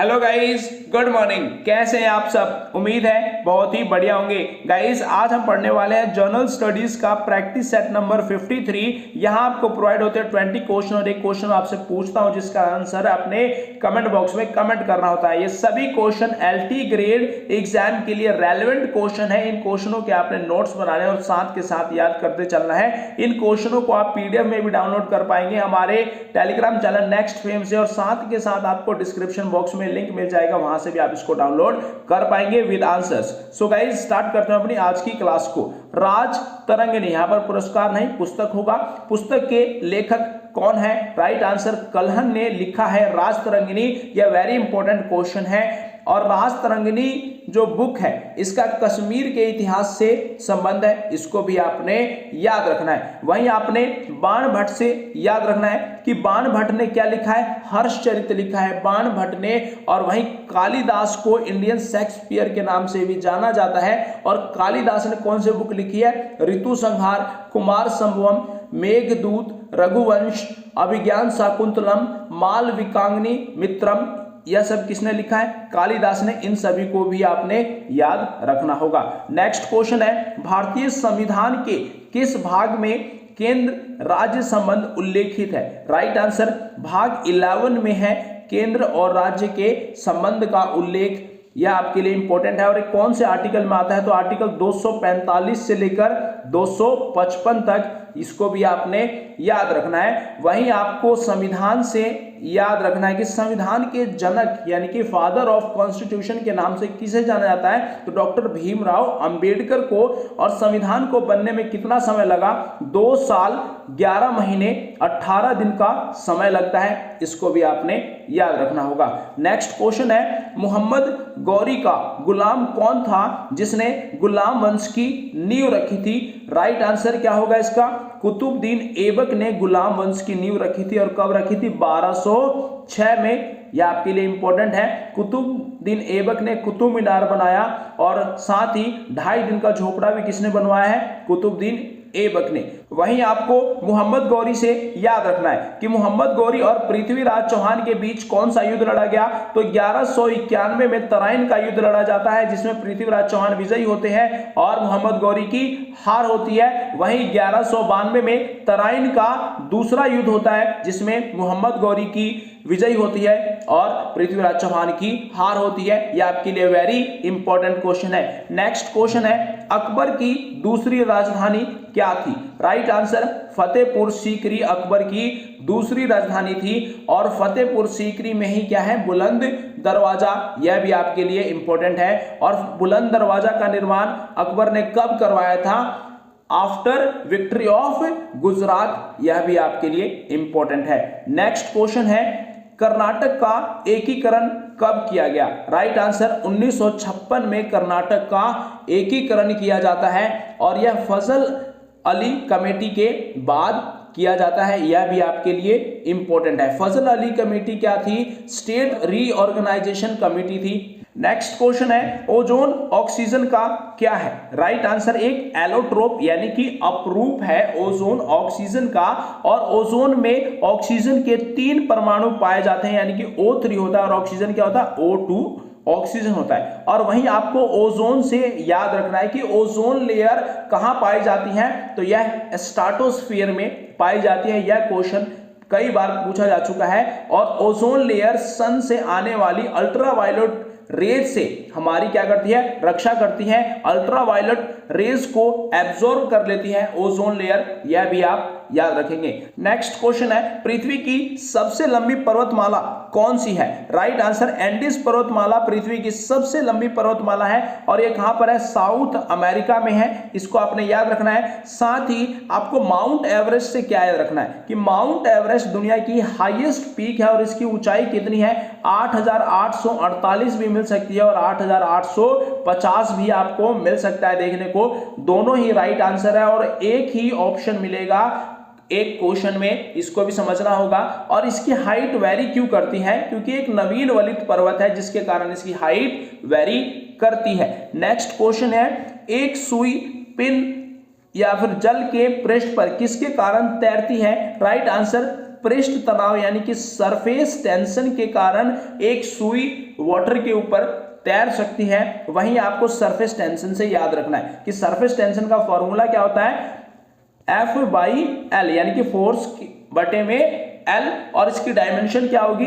Hello guys, good morning. कैसे हैं आप सब? उम्मीद है बहुत ही बढ़िया होंगे। गाइस, आज हम पढ़ने वाले हैं जनरल स्टडीज का प्रैक्टिस सेट नंबर 53। यहां आपको प्रोवाइड होते हैं 20 क्वेश्चन और एक क्वेश्चन आपसे पूछता हूं जिसका आंसर अपने कमेंट बॉक्स में कमेंट करना होता है। ये सभी क्वेश्चन एलटी ग्रेड एग्जाम के लिए रेलेवेंट क्वेश्चन है। इन क्वेश्चनों के आपने नोट्स बनाने और साथ के साथ याद करते चलना है। इन क्वेश्चनों को आप पीडीएफ में भी डाउनलोड कर पाएंगे हमारे टेलीग्राम चैनल नेक्स्ट फेम से, और साथ के साथ आपको डिस्क्रिप्शन बॉक्स में लिंक मिल जाएगा, वहां से भी आप इसको डाउनलोड कर पाएंगे with answers. So guys, start करते हैं अपनी आज की क्लास को। राज तरंगिणी, यहां पर पुरस्कार नहीं पुस्तक होगा। पुस्तक के लेखक कौन है? राइट आंसर कल्हण ने लिखा है राज तरंगिणी। यह वेरी इंपॉर्टेंट क्वेश्चन है। और राज तरंगिणी जो बुक है इसका कश्मीर के इतिहास से संबंध है, इसको भी आपने याद रखना है। वहीं आपने बाण भट्ट से याद रखना है कि बाण भट्ट ने क्या लिखा है? हर्षचरित लिखा है बाण भट्ट ने। और वहीं कालिदास को इंडियन शेक्सपियर के नाम से भी जाना जाता है। और कालिदास ने कौन सी बुक लिखी है? ऋतु संहार, कुमार संभवम, मेघदूत, रघुवंश, अभिज्ञान शाकुंतलम, मालविकाग्नि मित्रम, यह सब किसने लिखा है? कालिदास ने। इन सभी को भी आपने याद रखना होगा। नेक्स्ट क्वेश्चन है, भारतीय संविधान के किस भाग में केंद्र राज्य संबंध उल्लेखित है? राइट आंसर भाग 11 में है केंद्र और राज्य के संबंध का उल्लेख। यह आपके लिए इंपॉर्टेंट है। और एक कौन से आर्टिकल में आता है? तो आर्टिकल 245 से लेकर 255 तक, इसको भी आपने याद रखना है। वहीं आपको संविधान से याद रखना है कि संविधान के जनक यानी कि फादर ऑफ कॉन्स्टिट्यूशन के नाम से किसे जाना जाता है? तो डॉक्टर भीमराव अंबेडकर को। और संविधान को बनने में कितना समय लगा? 2 साल 11 महीने 18 दिन का समय लगता है। इसको भी आपने याद रखना होगा। नेक्स्ट क्वेश्चन है, मोहम्मद गौरी का गुलाम कौन था जिसने गुलाम वंश की नींव रखी थी? राइट आंसर क्या होगा इसका? कुतुबुद्दीन ऐबक ने गुलाम वंश की नींव रखी थी। और कब रखी थी? 1206 में। यह आपके लिए इंपॉर्टेंट है। कुतुबुद्दीन ऐबक ने कुतुब मीनार बनाया। और साथ ही 2.5 दिन का झोपड़ा भी किसने बनवाया है? कुतुबुद्दीन ऐबक ने। वहीं आपको मोहम्मद गौरी से याद रखना है कि मोहम्मद गौरी और पृथ्वीराज चौहान के बीच कौन सा युद्ध लड़ा गया? तो 1191 में तराइन का युद्ध लड़ा जाता है, जिसमें पृथ्वीराज चौहान विजयी होते हैं और मोहम्मद गौरी की हार होती है। वहीं 1192 में तराइन का दूसरा युद्ध होता है, जिसमें मोहम्मद गौरी की विजयी होती है और पृथ्वीराज चौहान की हार होती है। यह आपके लिए वेरी इंपॉर्टेंट क्वेश्चन है। नेक्स्ट क्वेश्चन है, अकबर की दूसरी राजधानी क्या थी? राइट आंसर फतेहपुर सीकरी अकबर की दूसरी राजधानी थी। और फतेहपुर सीकरी में ही क्या है? बुलंद दरवाजा। यह भी आपके लिए इंपॉर्टेंट है। और बुलंद दरवाजा का निर्माण अकबर ने कब करवाया था? After victory of Gujarat. यह भी आपके लिए इंपॉर्टेंट है। नेक्स्ट क्वेश्चन है, कर्नाटक का एकीकरण कब किया गया? राइट आंसर 1956 में कर्नाटक का एकीकरण किया जाता है। और यह फजल अली कमेटी के बाद किया जाता है। यह भी आपके लिए इंपॉर्टेंट है। फजल अली कमेटी क्या थी? स्टेट रीऑर्गेनाइजेशन कमेटी थी। नेक्स्ट क्वेश्चन है, ओजोन ऑक्सीजन का क्या है? राइट आंसर एक एलोट्रोप यानी कि अपरूप है ओजोन ऑक्सीजन का। और ओजोन में ऑक्सीजन के 3 परमाणु पाए जाते हैं, यानी कि O3 होता है और ऑक्सीजन क्या होता है? O2 ऑक्सीजन होता है। और वहीं आपको ओजोन से याद रखना है कि ओजोन लेयर कहां पाई जाती है? तो यह स्ट्रेटोस्फीयर में पाई जाती है। यह क्वेश्चन कई बार पूछा जा चुका है। और ओजोन लेयर सन से आने वाली अल्ट्रावायलेट रेज से हमारी क्या करती है? रक्षा करती है। अल्ट्रावायलेट रेज को एब्जॉर्ब कर लेती है ओजोन लेयर। यह भी आप याद रखेंगे। नेक्स्ट क्वेश्चन है, पृथ्वी की सबसे लंबी पर्वतमाला कौन सी है? राइट आंसर एंडीज पर्वतमाला पृथ्वी की सबसे लंबी पर्वतमाला है। और ये कहां पर है? साउथ अमेरिका में है। इसको आपने याद रखना है। साथ ही आपको माउंट एवरेस्ट से क्या याद रखना है कि माउंट एवरेस्ट दुनिया की हाईएस्ट पीक है। और इसकी ऊंचाई कितनी है? 8,848 भी मिल सकती है और 8,850 भी आपको मिल सकता है देखने को। दोनों ही राइट आंसर है और एक ही ऑप्शन मिलेगा एक क्वेश्चन में। इसको भी समझना होगा। और इसकी हाइट वेरी क्यों करती है? क्योंकि एक नवीन वलित पर्वत है, जिसके कारण इसकी हाइट वेरी करती है। नेक्स्ट क्वेश्चन है, एक सुई पिन या फिर जल के पृष्ठ पर किसके कारण तैरती है? राइट आंसर पृष्ठ तनाव यानी कि सरफेस टेंशन के कारण एक सुई वाटर के ऊपर तैर सकती है, वहीं आपको सरफेस टेंशन से याद रखना है कि सरफेस टेंशन का फॉर्मूला क्या होता है, F/L यानी कि फोर्स बटे में L, और इसकी डायमेंशन क्या होगी,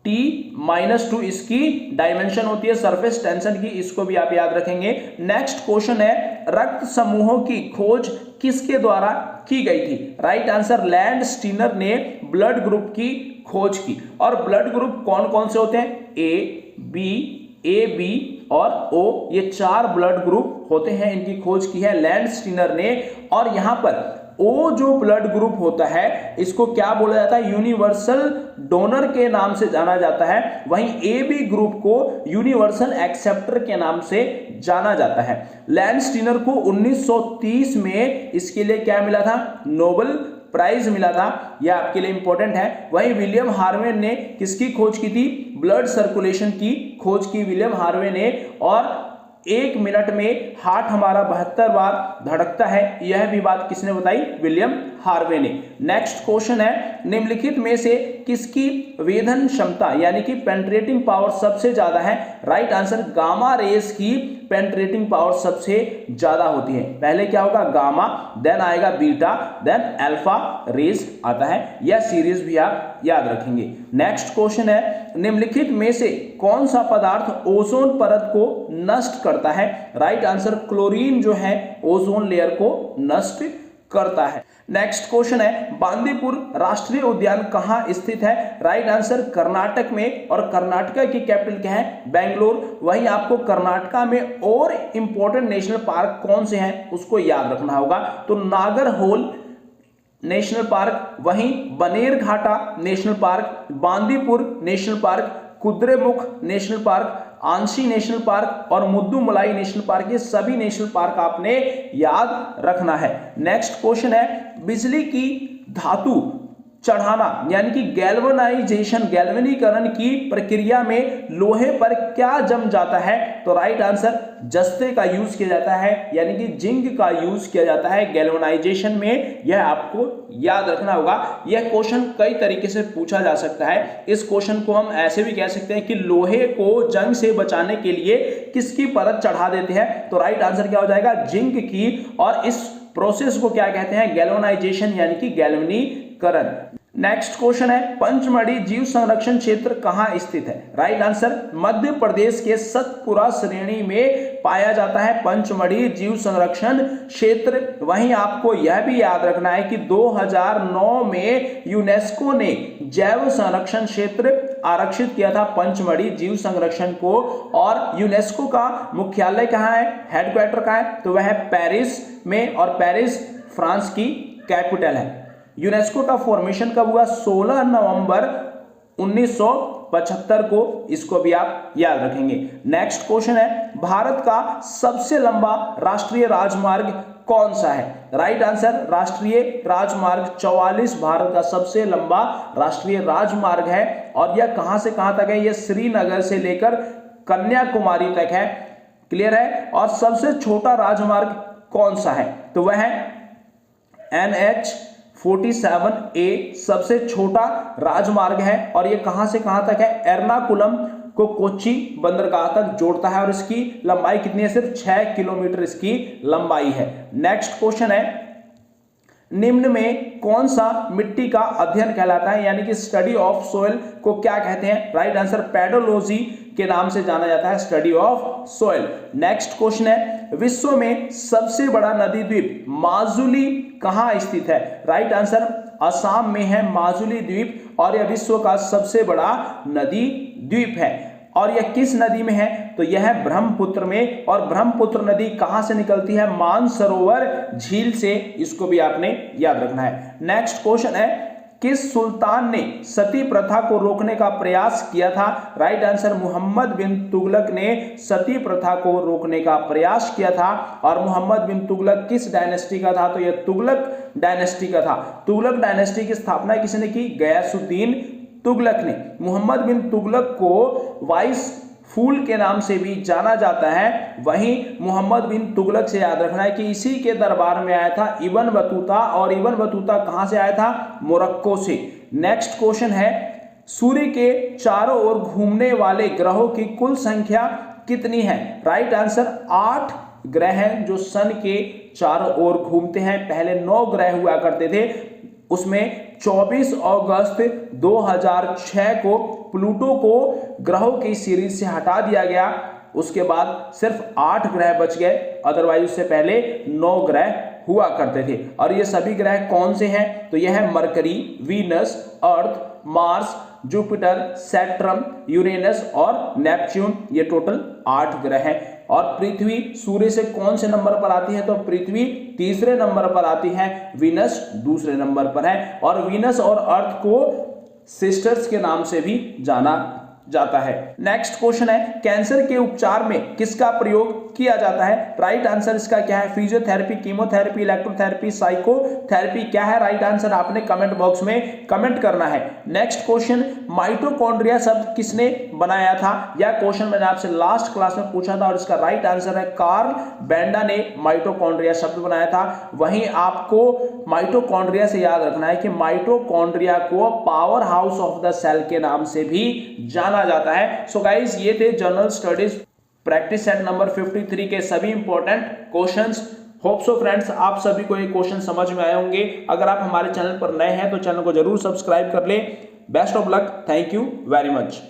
Mt-2 इसकी डायमेंशन होती है सरफेस टेंशन की, इसको भी आप याद रखेंगे। नेक्स्ट क्वेश्चन है, रक्त समूहों की खोज किसके द्वारा की गई थी? राइट आंसर, लैंड स्टीनर ने ब्लड ग्रुप की खोज की। और ब्लड ग्रुप कौन कौन से होते हैं, ए बी और ओ, ये 4 ब्लड ग्रुप होते हैं, इनकी खोज की है लैंड स्टीनर ने। और यहां पर ओ जो ब्लड ग्रुप होता है इसको क्या बोला जाता है, यूनिवर्सल डोनर के नाम से जाना जाता है, वहीं ए बी ग्रुप को यूनिवर्सल एक्सेप्टर के नाम से जाना जाता है। लैंड स्टीनर को 1930 में इसके लिए क्या मिला था, नोबेल प्राइज मिला था, यह आपके लिए इंपॉर्टेंट है। वहीं विलियम हार्वे ने किसकी खोज की थी, ब्लड सर्कुलेशन की खोज की विलियम हार्वे ने। और 1 मिनट में हार्ट हमारा 72 बार धड़कता है, यह भी बात किसने बताई, विलियम हार्वे ने। नेक्स्ट क्वेश्चन है, निम्नलिखित में से किसकी वेधन क्षमता यानी कि पेंट्रेटिंग पावर सबसे ज्यादा है? राइट आंसर, गामा रेस की पेंट्रेटिंग पावर सबसे ज्यादा होती है। पहले क्या होगा, गामा, देन आएगा बीटा, देन अल्फा रेस आता है। यह सीरीज भी आप याद रखेंगे। नेक्स्ट क्वेश्चन है, निम्नलिखित में से कौन सा पदार्थ ओजोन परत को नष्ट करता है? राइट आंसर, क्लोरीन जो है ओजोन लेयर को नष्ट करता है। नेक्स्ट क्वेश्चन है, बांदीपुर राष्ट्रीय उद्यान कहां स्थित है? राइट आंसर, कर्नाटक में, और कर्नाटक की कैपिटल क्या है, बेंगलोर। वहीं आपको कर्नाटका में और इंपॉर्टेंट नेशनल पार्क कौन से हैं उसको याद रखना होगा, तो नागरहोल नेशनल पार्क, वहीं Bannerghatta national park, Bandipur national park, Kudremukh national park, Anshi national park और मुद्दुमलाई नेशनल पार्क, ये सभी नेशनल पार्क आपने याद रखना है। नेक्स्ट क्वेश्चन है, बिजली की धातु चढ़ाना यानी कि गैल्वेनाइजेशन, गैल्वेनीकरण की प्रक्रिया में लोहे पर क्या जम जाता है? तो राइट आंसर, जस्ते का यूज किया जाता है यानी कि जिंक का यूज किया जाता है गैल्वेनाइजेशन में, यह आपको याद रखना होगा। यह क्वेश्चन कई तरीके से पूछा जा सकता है। इस क्वेश्चन को हम ऐसे भी कह सकते हैं कि लोहे को जंग से बचाने के लिए किसकी परत चढ़ा देते हैं? तो राइट आंसर क्या हो जाएगा, जिंक की। और इस प्रोसेस को क्या कहते हैं, गैल्वेनाइजेशन यानी कि गैल्वेनीकरण। नेक्स्ट क्वेश्चन है, पंचमढ़ी जीव संरक्षण क्षेत्र कहां स्थित है? राइट आंसर, मध्य प्रदेश के सतपुरा श्रेणी में पाया जाता है पंचमढ़ी जीव संरक्षण क्षेत्र। वहीं आपको यह भी याद रखना है कि 2009 में यूनेस्को ने जैव संरक्षण क्षेत्र आरक्षित किया था पंचमढ़ी जीव संरक्षण को। और यूनेस्को का मुख्यालय कहां है, हेडक्वार्टर कहां है? तो वह है पेरिस में, और पेरिस फ्रांस की कैपिटल है। यूनेस्को का फॉर्मेशन कब हुआ, 16 नवंबर 1975 को, इसको भी आप याद रखेंगे। नेक्स्ट क्वेश्चन है, भारत का सबसे लंबा राष्ट्रीय राजमार्ग कौन सा है? राइट आंसर, राष्ट्रीय राजमार्ग 44 भारत का सबसे लंबा राष्ट्रीय राजमार्ग है। और यह कहां से कहां तक है, यह श्रीनगर से लेकर कन्याकुमारी तक है। क्लियर है? और सबसे छोटा राजमार्ग कौन सा है? तो वह है NH-47A, सबसे छोटा राजमार्ग है। और ये कहां से कहां तक है, एर्नाकुलम को कोच्चि बंदरगाह तक जोड़ता है, और इसकी लंबाई कितनी है, सिर्फ 6 किलोमीटर इसकी लंबाई है। नेक्स्ट क्वेश्चन है, निम्न में कौन सा मिट्टी का अध्ययन कहलाता है यानी कि स्टडी ऑफ सोइल को क्या कहते हैं? राइट आंसर, पेडोलॉजी के नाम से जाना जाता है, study of soil. Next question है, विश्व में सबसे बड़ा नदी द्वीप माजुली कहां स्थित है? राइट आंसर, असम में है माजुली द्वीप, और यह विश्व का सबसे बड़ा नदी द्वीप है। और यह किस नदी में है? तो यह है ब्रह्मपुत्र में। और ब्रह्मपुत्र नदी कहां से निकलती है? मानसरोवर झील से, इसको भी आपने याद रखना है। नेक्स्ट क्वेश्चन है, किस सुल्तान ने सती प्रथा को रोकने का प्रयास किया था? राइट आंसर, मोहम्मद बिन तुगलक ने सती प्रथा को रोकने का प्रयास किया था। और मोहम्मद बिन तुगलक किस डायनेस्टी का था? तो यह तुगलक डायनेस्टी का था। तुगलक डायनेस्टी की स्थापना किसने की? गयासुद्दीन तुगलक ने। मोहम्मद बिन तुगलक को वाइस फूल के नाम से भी जाना जाता है। वहीं मोहम्मद बिन तुगलक से याद रखना है कि इसी के दरबार में आया था इब्न बतूता, और इब्न बतूता कहां से आया था? मोरक्को से। नेक्स्ट क्वेश्चन है, सूर्य के चारों ओर घूमने वाले ग्रहों की कुल संख्या कितनी है? राइट आंसर 8 ग्रह हैं जो सन के चारों ओर घूमते हैं। पहले 9 ग्रह हुआ करते थे, उसमें 24 अगस्त 2006 को प्लूटो को ग्रहों की सीरीज से हटा दिया गया। उसके बाद सिर्फ 8 ग्रह बच गए, अदरवाइज उससे पहले 9 ग्रह हुआ करते थे। और ये सभी ग्रह कौन से हैं? तो यह है मरकरी, वीनस, अर्थ, मार्स, जुपिटर, सैटर्न, यूरेनस और नेपच्यून। ये टोटल 8 ग्रह हैं। और पृथ्वी सूर्य से कौन से नंबर पर आती है? तो पृथ्वी तीसरे नंबर पर आती है, वीनस दूसरे नंबर पर है। और वीनस और अर्थ को सिस्टर्स के नाम से भी जाना जाता है। नेक्स्ट क्वेश्चन है, कैंसर के उपचार में किसका प्रयोग किया जाता है? राइट आंसर इसका क्या है? Physiotherapy, chemotherapy, electrotherapy, psychotherapy. क्या है राइट आंसर? आपने कमेंट बॉक्स में कमेंट करना है। नेक्स्ट क्वेश्चन, माइटोकॉन्ड्रिया शब्द किसने बनाया था? यह क्वेश्चन मैंने आपसे लास्ट क्लास में पूछा था और इसका राइट आंसर है कार्ल बेंडा ने माइटोकॉन्ड्रिया शब्द बनाया था। वहीं आपको माइटोकॉन्ड्रिया से याद रखना है कि माइटोकॉन्ड्रिया को powerhouse of the cell के नाम से भी जाना जाता है। सो गाइस, ये थे general studies practice set number 53 के सभी important questions. Hope so friends, आप सभी को ये क्वेश्चन समझ में आए होंगे। अगर आप हमारे चैनल पर नए हैं तो चैनल को जरूर सब्सक्राइब कर लें। Best of luck, thank you very much.